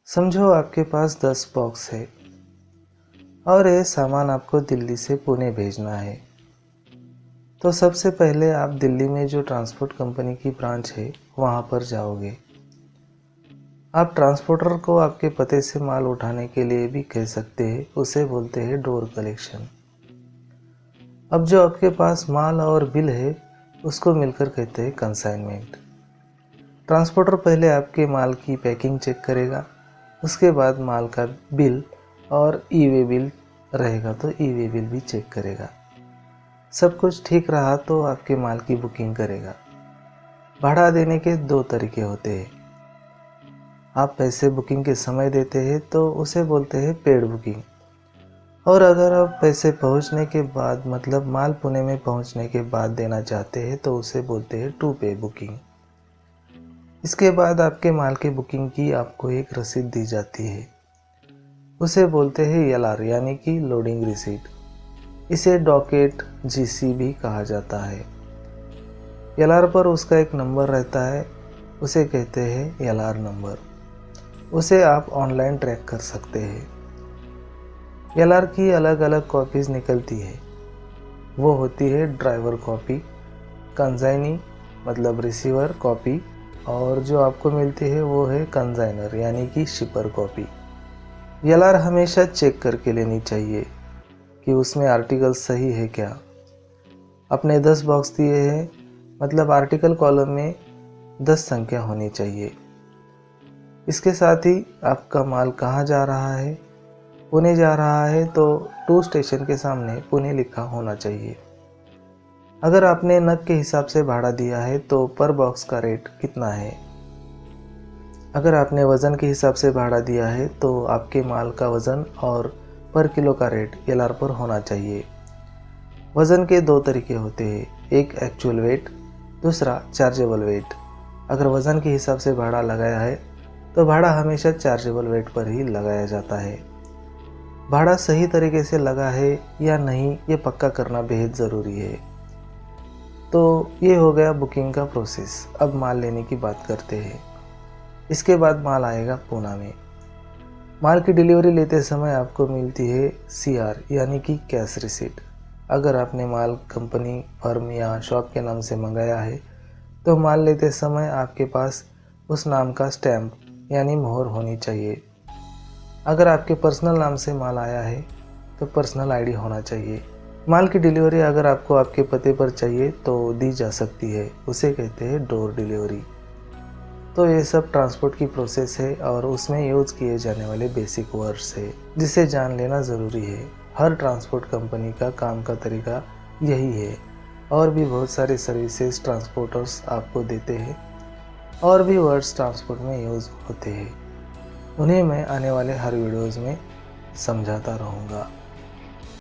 समझो आपके पास 10 बॉक्स है और ये सामान आपको दिल्ली से पुणे भेजना है। तो सबसे पहले आप दिल्ली में जो ट्रांसपोर्ट कंपनी की ब्रांच है वहाँ पर जाओगे। आप ट्रांसपोर्टर को आपके पते से माल उठाने के लिए भी कह सकते हैं, उसे बोलते हैं डोर कलेक्शन। अब जो आपके पास माल और बिल है उसको मिलकर कहते हैं कंसाइनमेंट। ट्रांसपोर्टर पहले आपके माल की पैकिंग चेक करेगा, उसके बाद माल का बिल और ई वे बिल रहेगा तो ई वे बिल भी चेक करेगा। सब कुछ ठीक रहा तो आपके माल की बुकिंग करेगा। भाड़ा देने के 2 तरीके होते हैं। आप पैसे बुकिंग के समय देते हैं तो उसे बोलते हैं पेड बुकिंग, और अगर आप पैसे पहुंचने के बाद मतलब माल पुणे में पहुंचने के बाद देना चाहते हैं तो उसे बोलते हैं टू पे बुकिंग। इसके बाद आपके माल की बुकिंग की आपको एक रसीद दी जाती है, उसे बोलते हैं LR यानी कि लोडिंग रिसीट। इसे डॉकेट GC भी कहा जाता है। LR पर उसका एक नंबर रहता है, उसे कहते हैं LR नंबर। उसे आप ऑनलाइन ट्रैक कर सकते हैं। LR की अलग अलग कॉपीज़ निकलती है। वो होती है ड्राइवर कॉपी, कंसाइनी मतलब रिसीवर कॉपी, और जो आपको मिलती है वो है कंसाइनर यानी कि शिपर कॉपी। LR हमेशा चेक करके लेनी चाहिए कि उसमें आर्टिकल सही है क्या। अपने 10 बॉक्स दिए हैं मतलब आर्टिकल कॉलम में 10 संख्या होनी चाहिए। इसके साथ ही आपका माल कहाँ जा रहा है। पुणे जा रहा है तो 2 स्टेशन के सामने पुणे लिखा होना चाहिए। अगर आपने नग के हिसाब से भाड़ा दिया है तो पर बॉक्स का रेट कितना है। अगर आपने वज़न के हिसाब से भाड़ा दिया है तो आपके माल का वज़न और पर किलो का रेट LR पर होना चाहिए। वज़न के 2 तरीके होते हैं, एक एक्चुअल वेट, दूसरा चार्जेबल वेट। अगर वज़न के हिसाब से भाड़ा लगाया है तो भाड़ा हमेशा चार्जेबल वेट पर ही लगाया जाता है। भाड़ा सही तरीके से लगा है या नहीं ये पक्का करना बेहद ज़रूरी है। तो ये हो गया बुकिंग का प्रोसेस। अब माल लेने की बात करते हैं। इसके बाद माल आएगा पुणे में। माल की डिलीवरी लेते समय आपको मिलती है CR यानी कि कैश रिसीट। अगर आपने माल कंपनी, फर्म या शॉप के नाम से मंगाया है तो माल लेते समय आपके पास उस नाम का स्टैम्प यानी मोहर होनी चाहिए। अगर आपके पर्सनल नाम से माल आया है तो पर्सनल ID होना चाहिए। माल की डिलीवरी अगर आपको आपके पते पर चाहिए तो दी जा सकती है, उसे कहते हैं डोर डिलीवरी। तो ये सब ट्रांसपोर्ट की प्रोसेस है और उसमें यूज़ किए जाने वाले बेसिक वर्ड्स है जिसे जान लेना ज़रूरी है। हर ट्रांसपोर्ट कंपनी का काम का तरीका यही है। और भी बहुत सारे सर्विसेज ट्रांसपोर्टर्स आपको देते हैं और भी वर्ड्स ट्रांसपोर्ट में यूज़ होते हैं। उन्हें मैं आने वाले हर वीडियोज़ में समझाता रहूँगा।